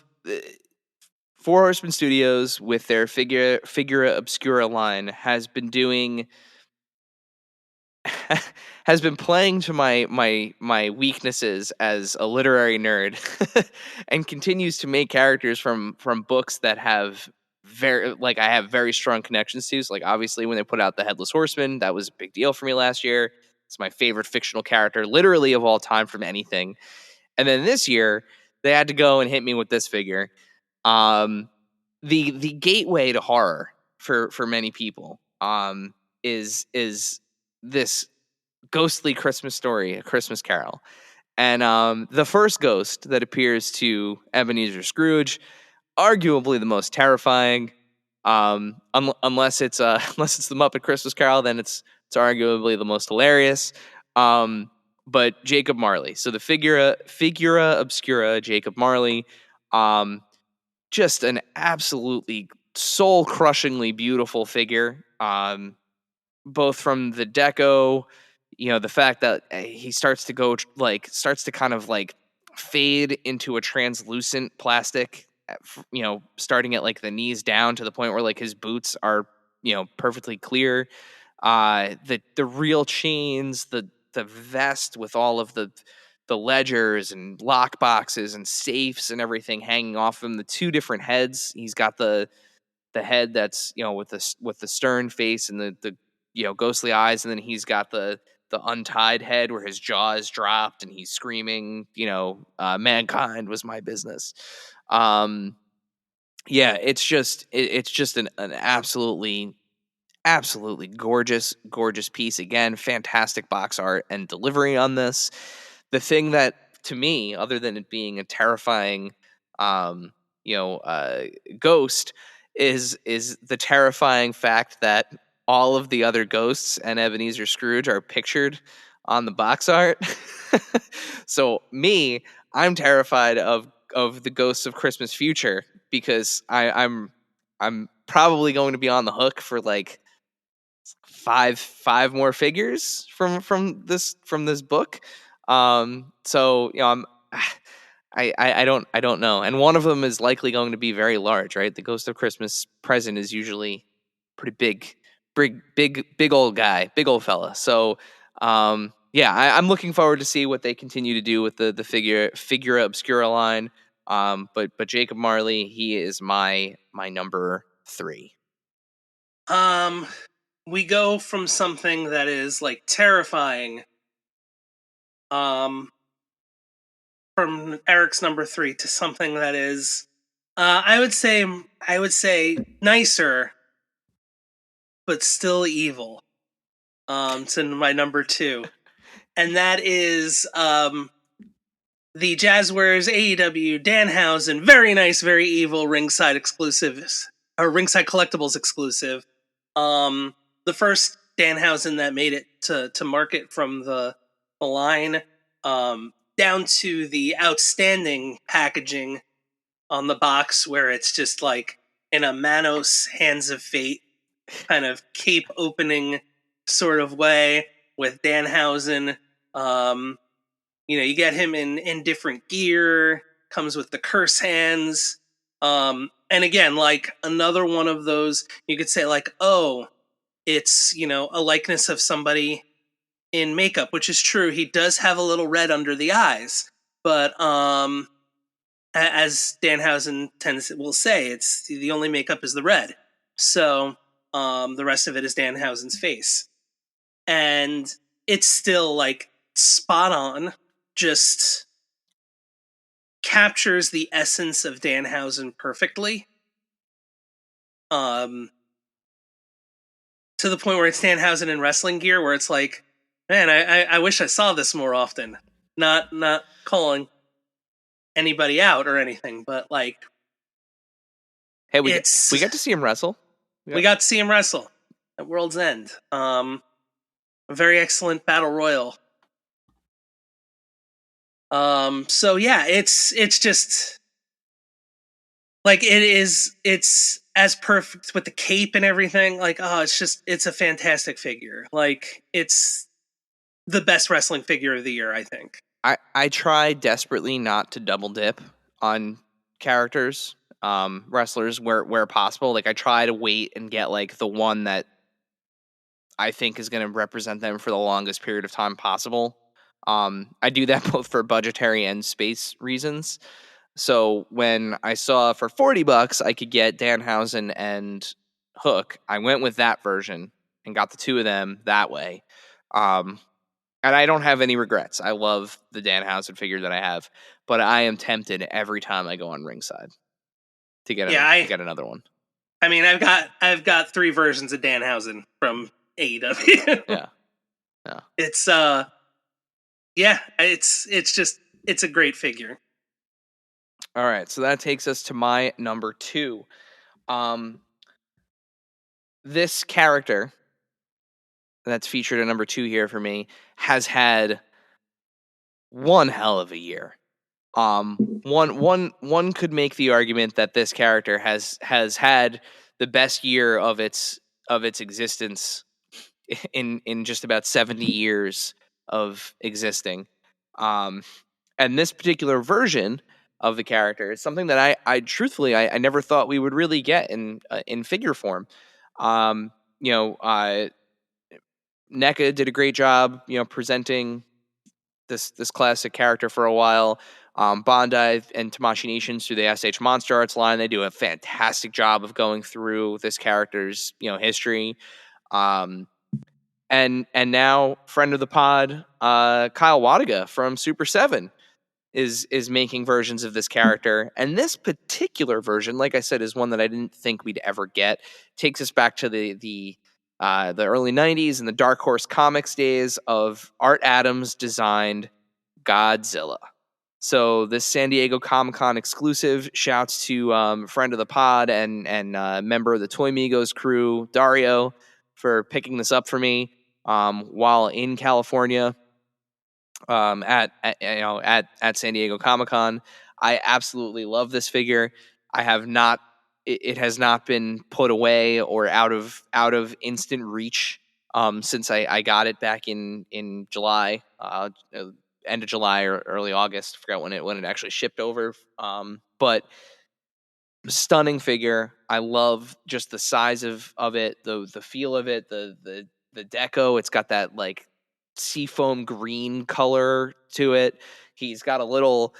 Four Horsemen Studios with their Figura Obscura line has been doing has been playing to my weaknesses as a literary nerd and continues to make characters from books that have I have very strong connections to. So, like, obviously when they put out the Headless Horseman, that was a big deal for me last year. It's my favorite fictional character literally of all time from anything. And then this year they had to go and hit me with this figure. Um the gateway to horror for many people is this ghostly Christmas story, A Christmas Carol. And the first ghost that appears to Ebenezer Scrooge, arguably the most terrifying. Unless it's unless it's the Muppet Christmas Carol, then it's arguably the most hilarious. But Jacob Marley, so the figura obscura Jacob Marley, just an absolutely soul crushingly beautiful figure. Both from the deco, the fact that he starts to starts to kind of like fade into a translucent plastic, starting at like the knees down to the point where like his boots are, perfectly clear. The real chains, the vest with all of the ledgers and lock boxes and safes and everything hanging off him. The two different heads. He's got the head that's with the stern face and the ghostly eyes, and then he's got the untied head where his jaw is dropped and he's screaming, mankind was my business. Yeah, it's just an absolutely gorgeous piece. Again, fantastic box art and delivery on this. The thing that, to me, other than it being a terrifying um ghost, is the terrifying fact that all of the other ghosts and Ebenezer Scrooge are pictured on the box art. So me, I'm terrified of the ghosts of Christmas future, because I'm probably going to be on the hook for like five more figures from this book. So I'm I don't know, and one of them is likely going to be very large, right? The Ghost of Christmas Present is usually pretty big old guy, big old fella. So yeah, I'm looking forward to see what they continue to do with the figura obscura line. But Jacob Marley, he is my number three. Um, we go from something that is like terrifying, um, from Eric's number 3 to something that is, I would say nicer, but still evil. To my number 2, and that is the Jazzwares AEW Danhausen, very nice, very evil ringside exclusives, or ringside collectibles exclusive. The first Danhausen that made it to market from the line, down to the outstanding packaging on the box, where it's just like in a Manos Hands of Fate kind of cape opening sort of way with Danhausen. You get him in different gear, comes with the curse hands. And again, like another one of those, you could say like, oh, it's, a likeness of somebody in makeup, which is true. He does have a little red under the eyes, but as Danhausen will say, it's the only makeup is the red. So the rest of it is Danhausen's face. And it's still like spot on, just captures the essence of Danhausen perfectly. To the point where it's Danhausen in wrestling gear, where it's like, man, I wish I saw this more often. Not calling anybody out or anything, but like, Hey, we got to see him wrestle. We got to see him wrestle at World's End. A very excellent battle royal. So yeah, it's just like it's as perfect with the cape and everything. Like, oh, it's a fantastic figure. Like, it's the best wrestling figure of the year, I think. I try desperately not to double dip on characters, wrestlers where possible. Like, I try to wait and get like the one that I think is going to represent them for the longest period of time possible. I do that both for budgetary and space reasons. So when I saw for $40 I could get Danhausen and Hook, I went with that version and got the two of them that way. And I don't have any regrets. I love the Danhausen figure that I have, but I am tempted every time I go on ringside to get another one. I mean, I've got 3 versions of Danhausen from AEW. Yeah. It's it's a great figure. All right, so that takes us to my number 2. This character that's featured at number 2 here for me has had one hell of a year. One could make the argument that this character has had the best year of its existence in just about 70 years of existing. And this particular version of the character is something that I truthfully I never thought we would really get in figure form. NECA did a great job, presenting this classic character for a while. Bondi and Tamashii Nations through the SH Monster Arts line, they do a fantastic job of going through this character's history. And now friend of the pod, Kyle Wadiga from Super 7 is making versions of this character. And this particular version, like I said, is one that I didn't think we'd ever get. Takes us back to the early 90s and the Dark Horse Comics days of Art Adams designed Godzilla. So this San Diego Comic-Con exclusive, shouts to friend of the pod and member of the Toy Migos crew, Dario, for picking this up for me while in California at San Diego Comic-Con. I absolutely love this figure. I have not it has not been put away or out of instant reach since I got it back in July, end of July or early August. I forgot when it actually shipped over. But stunning figure. I love just the size of it, the feel of it, the deco. It's got that like seafoam green color to it. He's got a little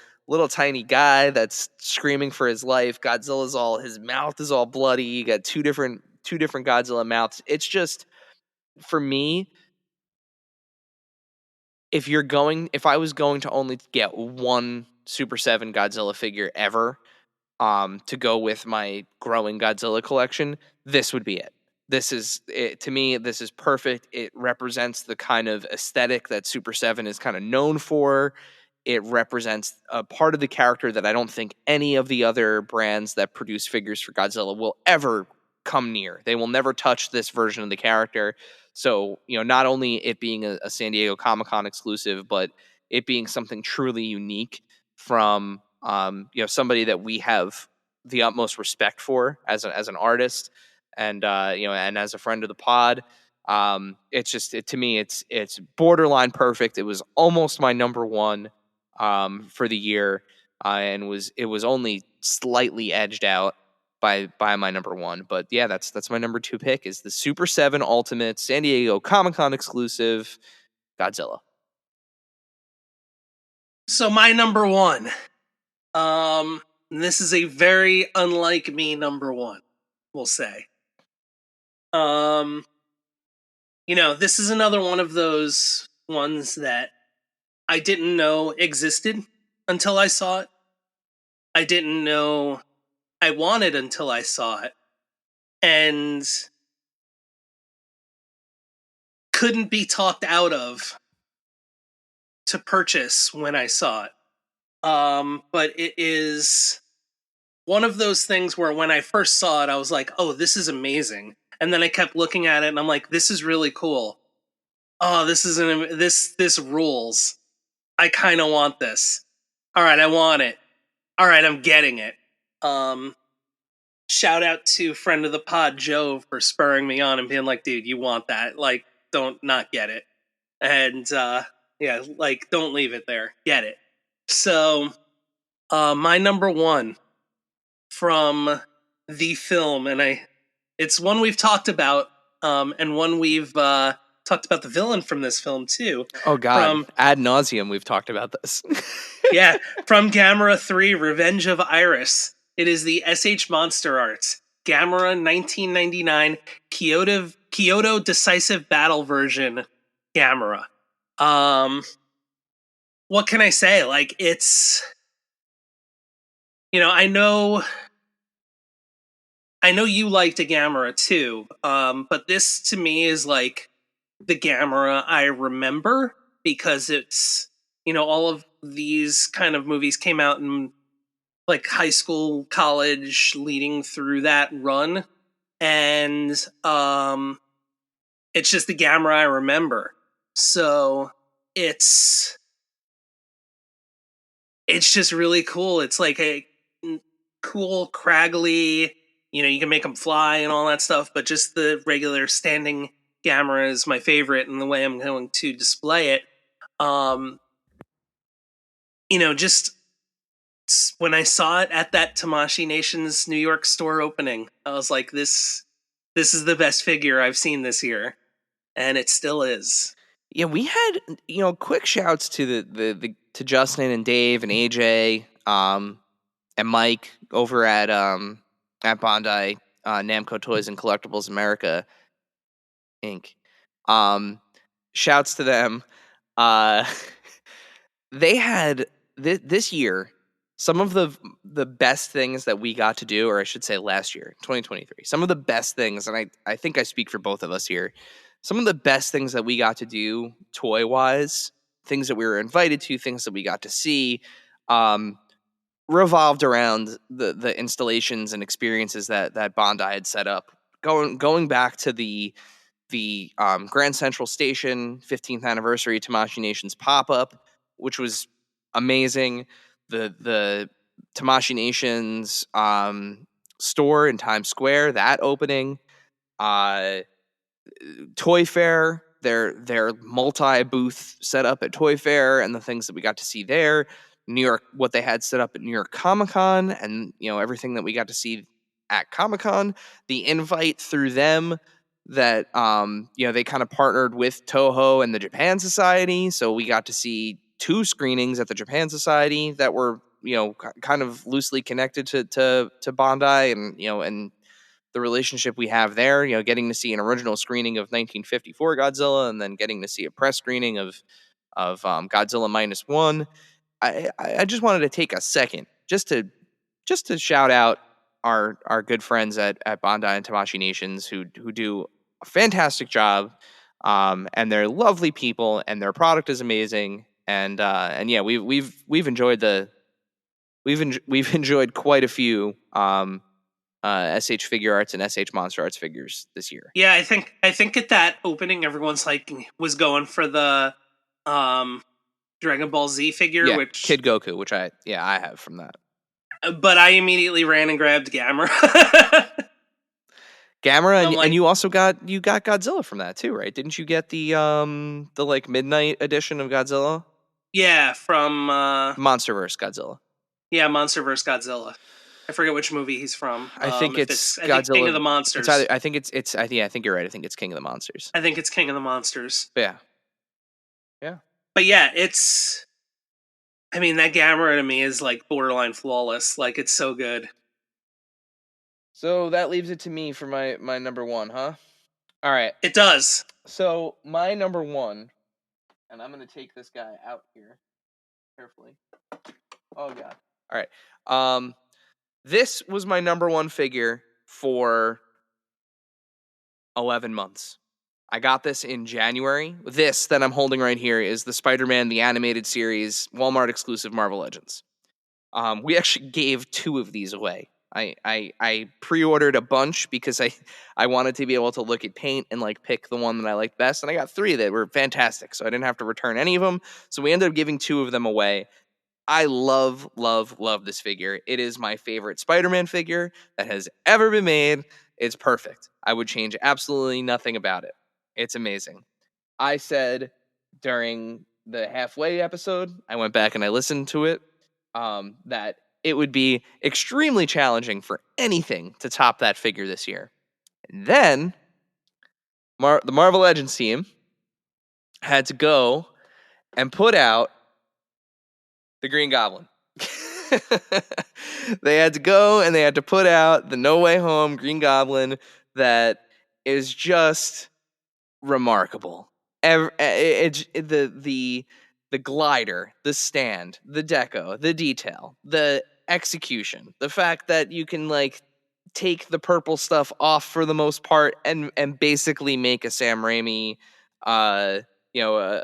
tiny guy that's screaming for his life. His mouth is all bloody. You got two different Godzilla mouths. It's just, for me, if I was going to only get one Super 7 Godzilla figure ever, to go with my growing Godzilla collection, this would be it. This is it, to me, this is perfect. It represents the kind of aesthetic that Super 7 is kind of known for. It represents a part of the character that I don't think any of the other brands that produce figures for Godzilla will ever come near. They will never touch this version of the character. So, not only it being a San Diego Comic-Con exclusive, but it being something truly unique from somebody that we have the utmost respect for as an artist, and and as a friend of the pod. To me, it's borderline perfect. It was almost my number one for the year, and it was only slightly edged out by my number one. But yeah, that's my number two pick, is the Super 7 Ultimate San Diego Comic-Con exclusive Godzilla. So my number one. This is a very unlike me number one, we'll say. This is another one of those ones that I didn't know existed until I saw it. I didn't know I wanted until I saw it. And couldn't be talked out of to purchase when I saw it. But it is one of those things where when I first saw it, I was like, oh, this is amazing. And then I kept looking at it and I'm like, this is really cool. Oh, this rules. I kind of want this. All right, I want it. All right, I'm getting it. Shout out to friend of the pod, Joe, for spurring me on and being like, dude, you want that. Like, don't not get it. And, don't leave it there. Get it. So, my number one from the film, and it's one we've talked about, and one we've talked about the villain from this film too. Oh God, ad nauseum we've talked about this. Yeah, from Gamera 3, Revenge of Iris. It is the SH Monster Arts Gamera 1999 Kyoto Decisive Battle version Gamera. What can I say? Like, it's, I know you liked a Gamera too, but this to me is like the Gamera I remember, because it's, all of these kind of movies came out in like high school, college, leading through that run, and it's just the Gamera I remember. So it's just really cool. It's like a cool, craggly, you can make them fly and all that stuff, but just the regular standing Gamera is my favorite, and the way I'm going to display it. Just when I saw it at that Tamashii Nation's New York store opening, I was like, this is the best figure I've seen this year, and it still is. Yeah, we had quick shouts to to Justin and Dave and AJ and Mike over at Bondi Namco Toys and Collectibles America Inc. Shouts to them. They had this year some of the best things that we got to do, or I should say last year, 2023. Some of the best things, and I think I speak for both of us here. Some of the best things that we got to do toy-wise, things that we were invited to, things that we got to see, revolved around the installations and experiences that Bondi had set up. Going back to the Grand Central Station 15th anniversary Tamashii Nations pop-up, which was amazing. The Tamashii Nations store in Times Square, that opening. Toy Fair, their multi-booth setup at Toy Fair, and the things that we got to see there. New York, what they had set up at New York Comic-Con, and everything that we got to see at Comic-Con. The invite through them that they kind of partnered with Toho and the Japan Society, so we got to see 2 screenings at the Japan Society that were kind of loosely connected to Bondi, and the relationship we have there, getting to see an original screening of 1954 Godzilla, and then getting to see a press screening of Godzilla -1. I just wanted to take a second just to shout out our good friends at Bondi and Tamashii Nations who do a fantastic job, and they're lovely people, and their product is amazing, and yeah, we've enjoyed we've enjoyed quite a few SH Figure Arts and SH Monster Arts figures this year. Yeah, I think at that opening, everyone's like was going for the Dragon Ball Z figure, Yeah, which Kid Goku, which I have from that. but I immediately ran and grabbed Gamera. Gamera, I'm like- and you also got Godzilla from that too, right? Didn't you get the like midnight edition of Godzilla? Yeah, from Monsterverse Godzilla. yeah, Monster vs. Godzilla. I forget which movie he's from. I think it's I Godzilla. think King of the Monsters. I think it's. I think you're right. I think it's King of the Monsters. I think it's King of the Monsters. But But yeah, it's. I mean, that Gamera to me is like borderline flawless. Like, it's so good. So that leaves it to me for my number one, huh? All right. It does. So my number one, and I'm gonna take this guy out here carefully. Oh god. All right. This was my number one figure for 11 months. I got this in January. This that I'm holding right here is the Spider-Man the Animated Series Walmart exclusive Marvel Legends. We actually gave 2 of these away. I pre-ordered a bunch because I wanted to be able to look at paint and like pick the one that I liked best, and I got 3 that were fantastic, so I didn't have to return any of them. So we ended up giving 2 of them away. I love this figure. It is my favorite Spider-Man figure that has ever been made. It's perfect. I would change absolutely nothing about it. It's amazing. I said during the halfway episode, I went back and I listened to it, that it would be extremely challenging for anything to top that figure this year. And then the Marvel Legends team had to go and put out the Green Goblin. They had to go and they had to put out the No Way Home Green Goblin that is just remarkable. The glider, the stand, the deco, the detail, the execution, the fact that you can like take the purple stuff off for the most part and basically make a Sam Raimi, a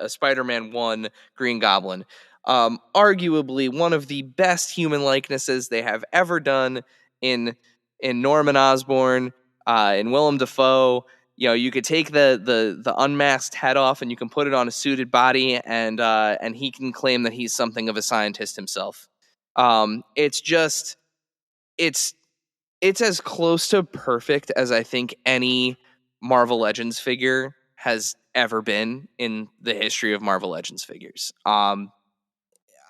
Spider-Man 1 Green Goblin. Arguably one of the best human likenesses they have ever done in Norman Osborn, in Willem Dafoe. You know, you could take the unmasked head off and you can put it on a suited body, and he can claim that he's something of a scientist himself. It's as close to perfect as I think any Marvel Legends figure has ever been in the history of Marvel Legends figures.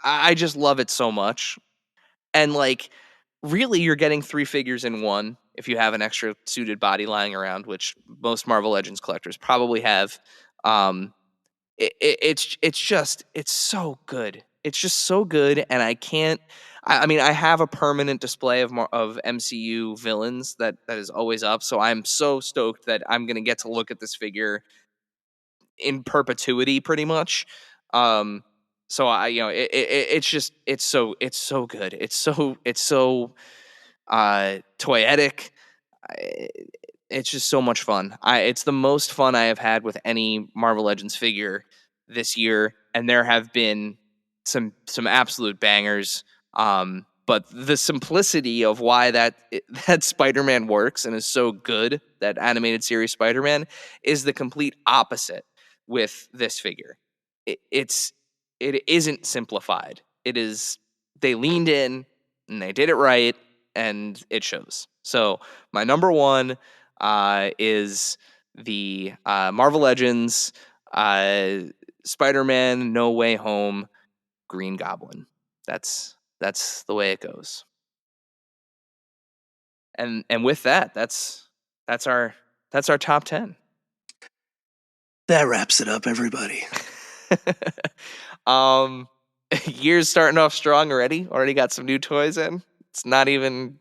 I just love it so much. And like, really, you're getting 3 figures in one if you have an extra suited body lying around, which most Marvel Legends collectors probably have. It's so good. It's just so good, and I mean, I have a permanent display of MCU villains that is always up, so I'm so stoked that I'm gonna get to look at this figure in perpetuity, pretty much. So it's so good. It's so toyetic. It's just so much fun. It's the most fun I have had with any Marvel Legends figure this year, and there have been some absolute bangers. But the simplicity of why that Spider-Man works and is so good, that animated series Spider-Man, is the complete opposite with this figure. It isn't simplified. They leaned in and they did it right, and it shows. So my number one is the Marvel Legends Spider-Man No Way Home Green Goblin. That's the way it goes. And with that, that's our top 10. That wraps it up, everybody. Year's starting off strong already. Already got some new toys in. It's not even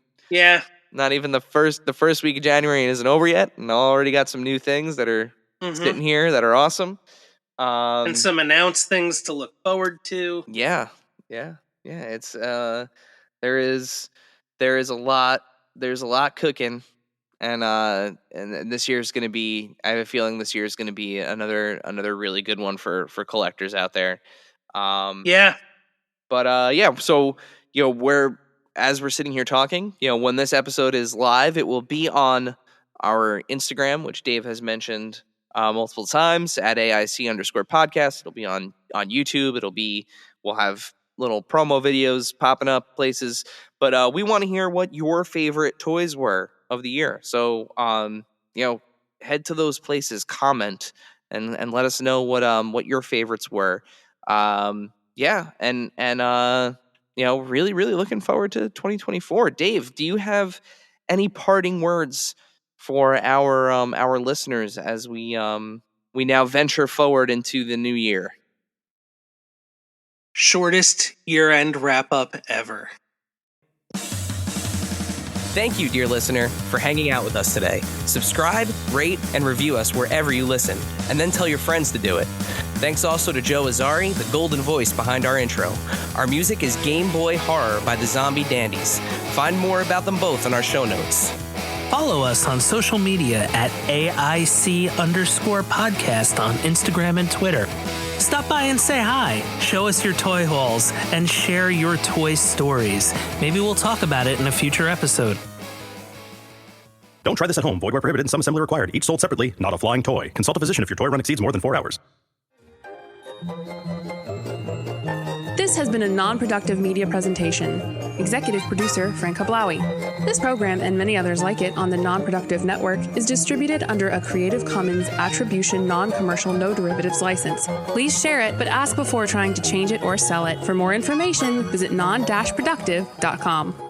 the first week of January and isn't over yet, and I already got some new things that are sitting here that are awesome. And some announced things to look forward to. Yeah. Yeah. It's there is a lot cooking, and this year's going to be. I have a feeling this year is going to be another really good one for collectors out there. Yeah. But yeah, so as we're sitting here talking, when this episode is live, it will be on our Instagram, which Dave has mentioned multiple times, at AIC_podcast. It'll be on YouTube. We'll have little promo videos popping up places. But we want to hear what your favorite toys were of the year. So head to those places, comment, and let us know what your favorites were. Yeah, and really, really looking forward to 2024. Dave, do you have any parting words for our listeners as we now venture forward into the new year? Shortest year-end wrap-up ever. Thank you, dear listener, for hanging out with us today. Subscribe, rate, and review us wherever you listen, and then tell your friends to do it. Thanks also to Joe Azari, the golden voice behind our intro. Our music is Game Boy Horror by the Zombie Dandies. Find more about them both in our show notes. Follow us on social media at AIC_podcast on Instagram and Twitter. Stop by and say hi, show us your toy hauls, and share your toy stories. Maybe we'll talk about it in a future episode. Don't try this at home. Void where prohibited and some assembly required. Each sold separately, not a flying toy. Consult a physician if your toy run exceeds more than 4 hours. This has been a non-productive media presentation. Executive producer, Frank Hablawi. This program and many others like it on the Non-Productive Network is distributed under a Creative Commons Attribution Non-Commercial No Derivatives license. Please share it, but ask before trying to change it or sell it. For more information, visit non-productive.com.